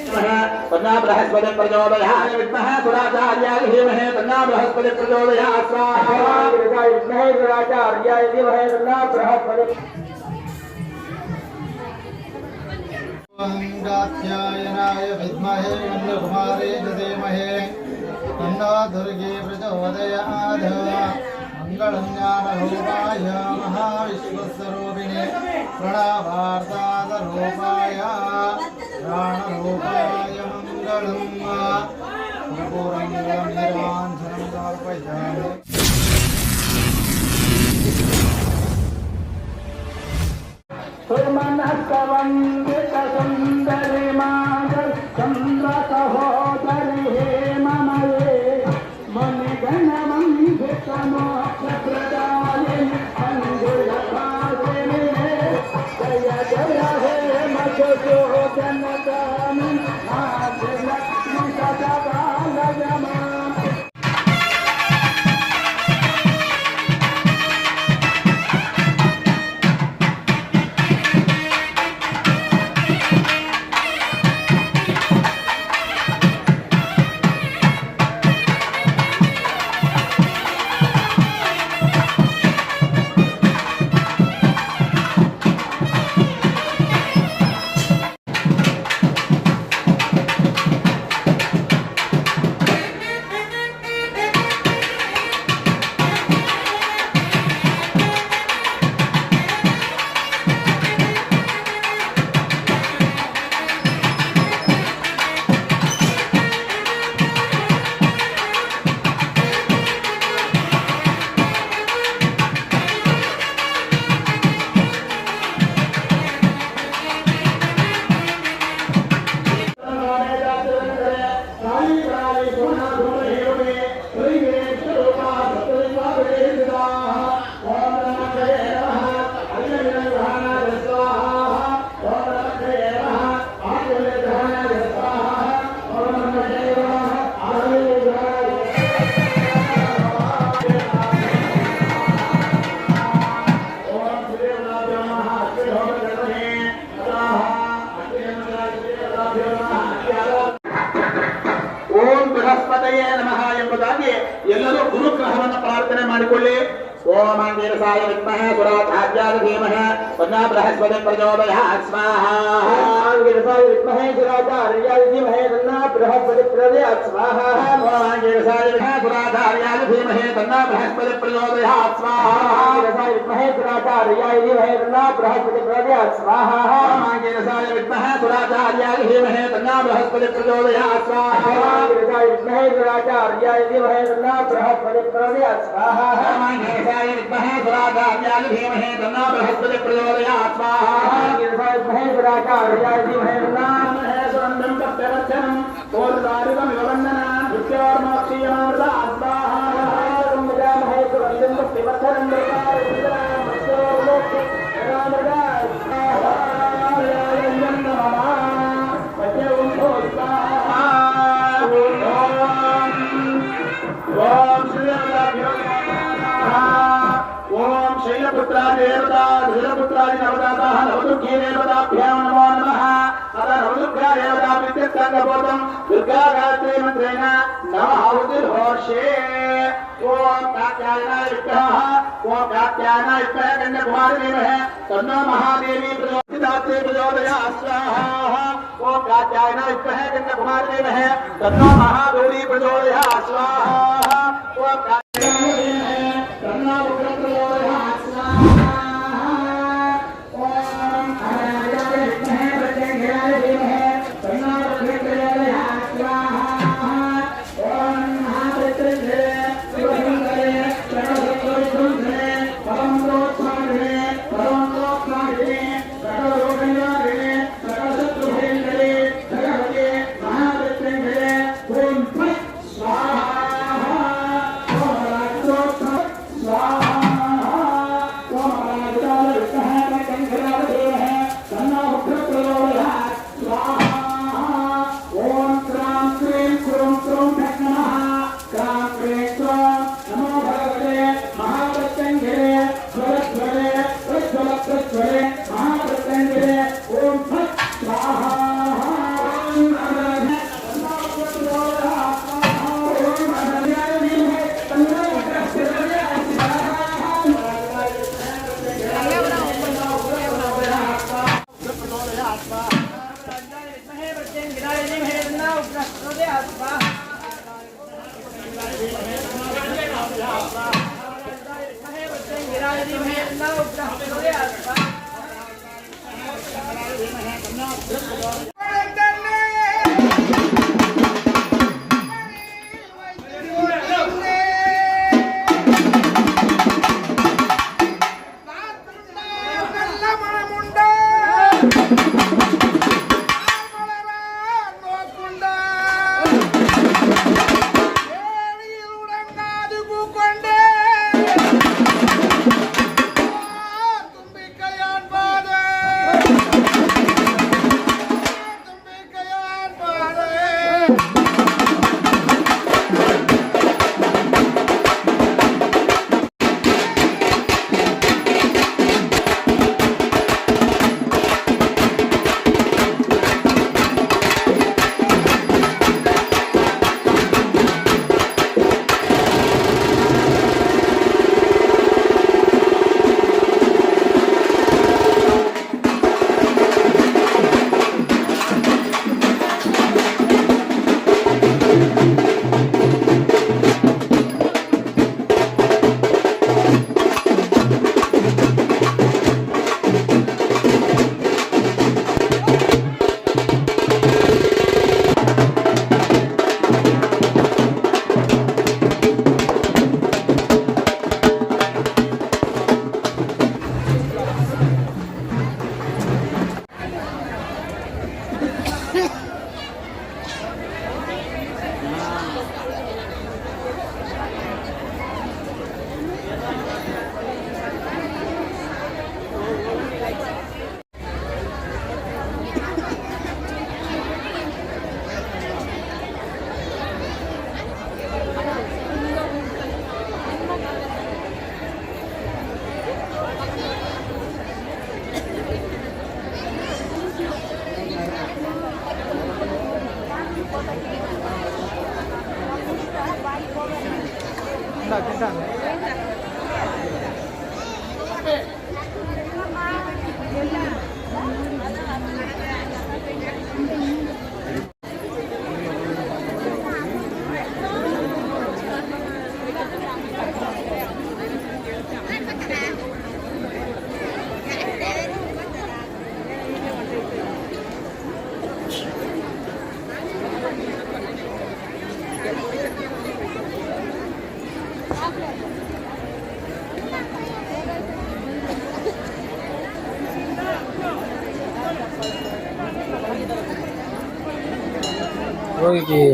तन्ना बृहस्पति प्रचोदयात् विद्महे सुराचार्याय धीमहि तन्ना बृहस्पति प्रचोदयात् स्वाहा विद्महे सुराचार्याय धीमहि तन्ना बृहस्पति कात्यायनाय विद्महे नन्दकुमारे धीमहि तन्नो दुर्गे प्रचोदयात् मङ्गलं ज्ञानरूपाय महाविश्वस्वरूपिणे प्रणवार्तादरूपाय प्राणरूपाय मङ्गलम् कर्पूरं निर्वाञ्छनं समर्पयामि सुमनस्कवन्दितसुन्दरि मागं चन्द्रसहोदरि हेममये मुनिगणवन्दितमोक्षप्रदायिनि अङ्गुलभासिनि जय जय हे मधुसूदनगामिनि आदिलक्ष्मि सदाकालयमा ಎಲ್ಲರೂ ಗುರುಗ್ರಹವನ್ನು ಪ್ರಾರ್ಥನೆ ಮಾಡಿಕೊಳ್ಳಿ. ಓಂ ಅಂಗೀರಸಾಯ ವಿದ್ಮಹೇ ಸುರಾಚಾರ್ಯಾಯ ಧೀಮಹಿ ತನ್ನೋ ಬೃಹಸ್ಪತಿ ಪ್ರಚೋದಯಾತ್ ಸ್ವಾಹಾ ಅಂಗೀರಸಾಯ ವಿದ್ಮಹೇ ಸುರಾಚಾರ್ಯಾಯ ಧೀಮಹಿ ತನ್ನೋ ಬೃಹಸ್ಪತಿ ಪ್ರಚೋದಯಾತ್ ಸ್ವಾಹಾ ಅಂಗೀರಸಾಯ ವಿದ್ಮಹೇ ಸುರಾಚಾರ್ಯಾಯ ಧೀಮಹಿ ತನ್ನೋ ಬೃಹಸ್ಪತಿ ಪ್ರಚೋದಯಾತ್ ಸ್ವಾಹಾ ಅಂಗೀರಸಾಯ ವಿದ್ಮಹೇ ಸುರಾಚಾರ್ಯಾಯ ಧೀಮಹಿ ತನ್ನೋ ಬೃಹಸ್ಪತಿ ಪ್ರಚೋದಯಾತ್ ಸ್ವಾಹಾ ಅಂಗೀರಸಾಯ ವಿದ್ಮಹೇ ಸುರಾಚಾರ್ಯಾಯ ಧೀಮಹಿ ತನ್ನೋ ಬೃಹಸ್ಪತಿ ಪ್ರಚೋದಯಾತ್ ಸ್ವಾಹಾ ಅಂಗೀರಸಾಯ ವಿದ್ಮಹೇ ಸುರಾಚಾರ್ಯಾಯ ಧೀಮಹಿ ತನ್ನೋ ಬೃಹಸ್ಪತಿ ಪ್ರಚೋದಯಾತ್ ಸ್ವಾಹಾ अंगीरसाय विद्महे सुराचार्याय धीमहि तन्नो बृहस्पति प्रचोदयात् स्वाहा अंगीरसाय विद्महे सुराचार्याय धीमहि तन्नो बृहस्पति सुगन्धं सत्यवचनम् ओर्दारिकमिव वन्दनान् नित्योर्मोक्षीयमामृतात् स्वाहा सुगन्धं सत्यवचनम् ओम शैलपुत्रादि देवता धीरपुत्रादि नवदाताः नवदुर्गे देवताभ्यां नमो नमः अथ नवदुर्गा देवता प्रत्यक्षाङ्गबोधं दुर्गा गायत्री मन्त्रेण नमः आहुतिर्होषे ओम कात्यायनाय विद्महे ओम कात्यायनाय विद्महे कन्याकुमारी धीमहि तन्नो महादेवी प्रचोदयात् प्रचोदयात् स्वाहा ओम कात्यायनाय विद्महे कन्याकुमारी धीमहि तन्नो महागौरी प्रचोदयात् स्वाहा ओम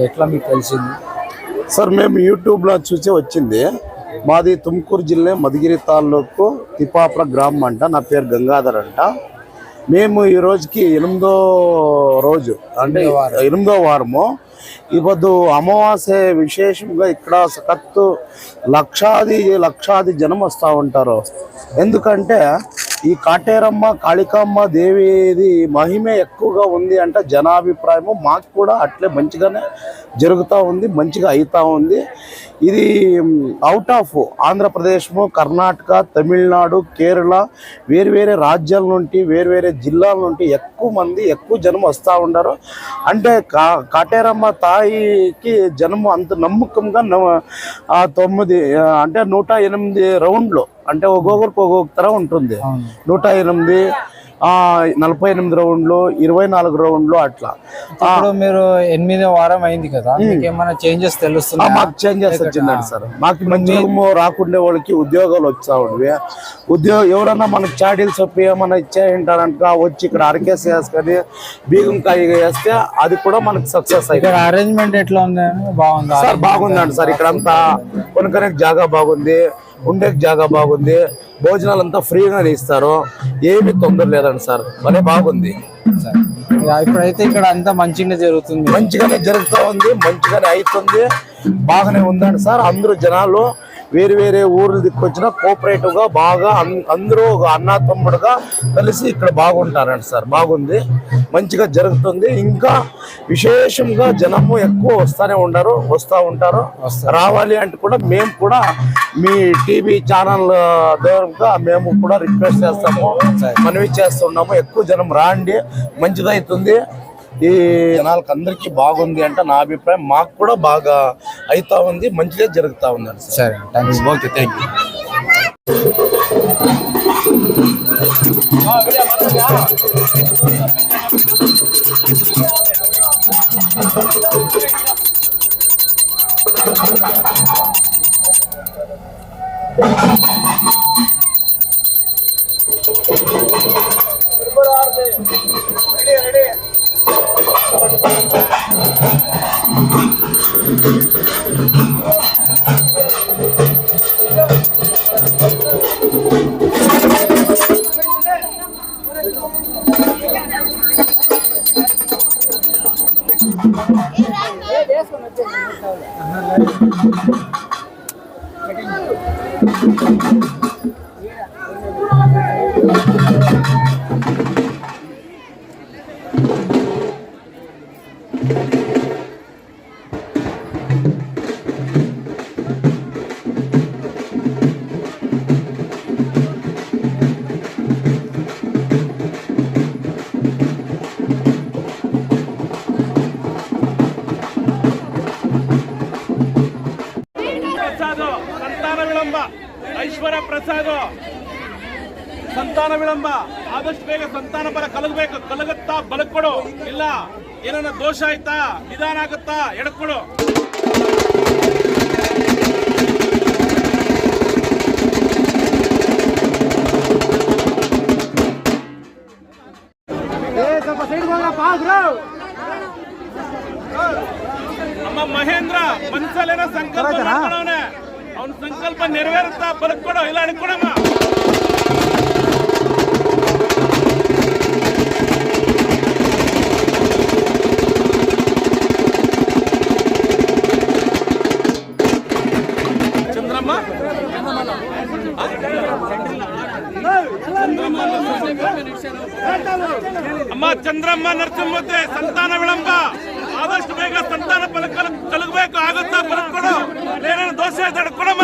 ఎట్లా మీకు తెలిసింది? సార్ మేము యూట్యూబ్లో చూసి వచ్చింది. మాది తుమ్కూరు జిల్లా మధుగిరి తాలూకు తిప్పాపుర గ్రామం అంట. నా పేరు గంగాధర్ అంట. మేము ఈ రోజుకి 8వ రోజు అంటే 8వ వారము. ఇప్పుడు అమావాస్య విశేషంగా ఇక్కడ సకత్తు లక్షాది జనం వస్తూ ఉంటారు. ఎందుకంటే ఈ కాటేరమ్మ కాళికామ్మ దేవిది మహిమే ఎక్కువగా ఉంది అంటే జనాభిప్రాయము. మాకు కూడా అట్లే మంచిగానే జరుగుతూ ఉంది, మంచిగా అవుతూ ఉంది. ఇది అవుట్ ఆఫ్ ఆంధ్రప్రదేశ్, కర్ణాటక, తమిళనాడు, కేరళ వేరు రాజ్యాల నుండి వేరు జిల్లాల నుండి ఎక్కువ జనం వస్తూ ఉంటారు. అంటే కాటేరమ్మ తాయికి జనము అంత నమ్మకంగా 9 అంటే 108 రౌండ్లు అంటే ఒక్కొక్కరికి ఒక్కొక్క తర ఉంటుంది. 108, 48 రౌండ్లు, 24 రౌండ్లు అట్లా. ఇప్పుడు మీరు 8వ వారం అయింది కదా, మీకు ఏమైనా చేంజెస్ తెలుస్తున్నాయా? మాకు చేంజెస్ వచ్చిందండి సార్. మాకు మంచిగా రాకుండే వాళ్ళకి ఉద్యోగాలు వచ్చా ఉండవి. ఎవరన్నా మనకు చాడీలు చెప్పి ఏమన్నా ఇచ్చేయంటారంట వచ్చి ఇక్కడ అరకేసి వేసుకొని బీగంకాయ వేస్తే అది కూడా మనకు సక్సెస్ అయింది. అరేంజ్మెంట్ ఎట్లా ఉంది? బాగుంది సార్, బాగుందండి సార్. ఇక్కడ అంతా కొనుక్కునే జాగా బాగుంది, ఉండే జాగా బాగుంది, భోజనాలు అంతా ఫ్రీగానే ఇస్తారు, ఏమీ తొందర లేదండి సార్. భలే బాగుంది. ఇప్పుడైతే ఇక్కడ అంతా మంచిగానే జరుగుతుంది, మంచిగానే జరుగుతూ ఉంది, మంచిగానే అవుతుంది, బాగానే ఉందండి సార్. అందరూ జనాలు వేరే ఊర్లు దిక్కొచ్చినా కోఆపరేటివ్ గా బాగా అందరూ అన్నా తమ్ముడుగా కలిసి ఇక్కడ బాగుంటారండి సార్. బాగుంది, మంచిగా జరుగుతుంది. ఇంకా విశేషంగా జనము ఎక్కువ వస్తూ ఉంటారు. రావాలి అంటే కూడా మేము కూడా మీ టీవీ ఛానల్ ద్వారా మేము కూడా రిక్వెస్ట్ చేస్తాము, మనవి చేస్తున్నాము. ఎక్కువ జనం రాండి, మంచిగా అవుతుంది. ఈ జనాలకు అందరికీ బాగుంది అంటే నా అభిప్రాయం. మాకు కూడా బాగా అవుతా ఉంది, మంచిగా జరుగుతూ ఉందండి. సరే, ఓకే, థ్యాంక్ యూ. ಸಂತಾನ ವಿಳಂಬ ಐಶ್ವರ್ಯ ಪ್ರಸಾದ್ ಸಂತಾನ ವಿಳಂಬ ಆದಷ್ಟು ಬೇಗ ಸಂತಾನ ಬಲ ಕಲಗುತ್ತಾ ಬಲಕೊಡು ಇಲ್ಲ ಏನನ್ನ ದೋಷ ಆಯ್ತಾ ನಿಧಾನ ಆಗುತ್ತಾ ಎಡಕೊಡು ನಮ್ಮ ಮಹೇಂದ್ರ ಮನ್ಸಲ್ಲೇನೋ ಸಂಕಲ್ಪ ಮಾಡ್ಕೊಂಡವನೆ ಅವನ ಸಂಕಲ್ಪ ನೆರವೇರುತ್ತಾ ಬಲಕೊಡು ಇಲ್ಲ ಎಡಕೊಡಮ್ಮ ಚಂದ್ರಮ್ಮ ಅಮ್ಮ ಚಂದ್ರಮ್ಮ ನರಸಿಂಹತೆ ಸಂತಾನ ವಿಳಂಬ ಆದಷ್ಟು ಬೇಗ ಸಂತಾನ ಫಲ ಕಲಗಬೇಕು ಆಗುತ್ತಾ ಬಲಕೊಡು ಏನೇನು ದೋಷ ತಡ್ಕೊಡಮ್ಮ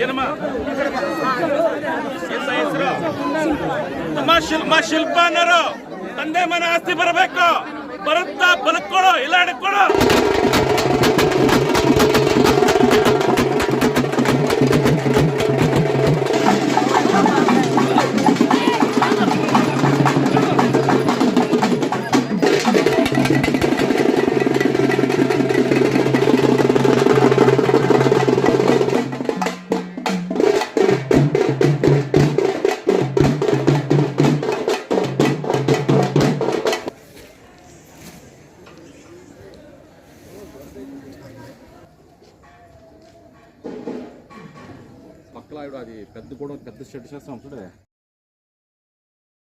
ಏನಮ್ಮ ಹೆಸರು ಅಮ್ಮ ಶಿಲ್ಪಾನರು ತಂದೆ ಮನೆ ಆಸ್ತಿ ಬರಬೇಕು ಬರುತ್ತಾ ಬಲಕೊಡು ಇಲ್ಲ ಹಿಡ್ಕೊಡು పక్కల అది పెద్ద కూడా పెద్ద షెడ్ చేస్తాం చూడలే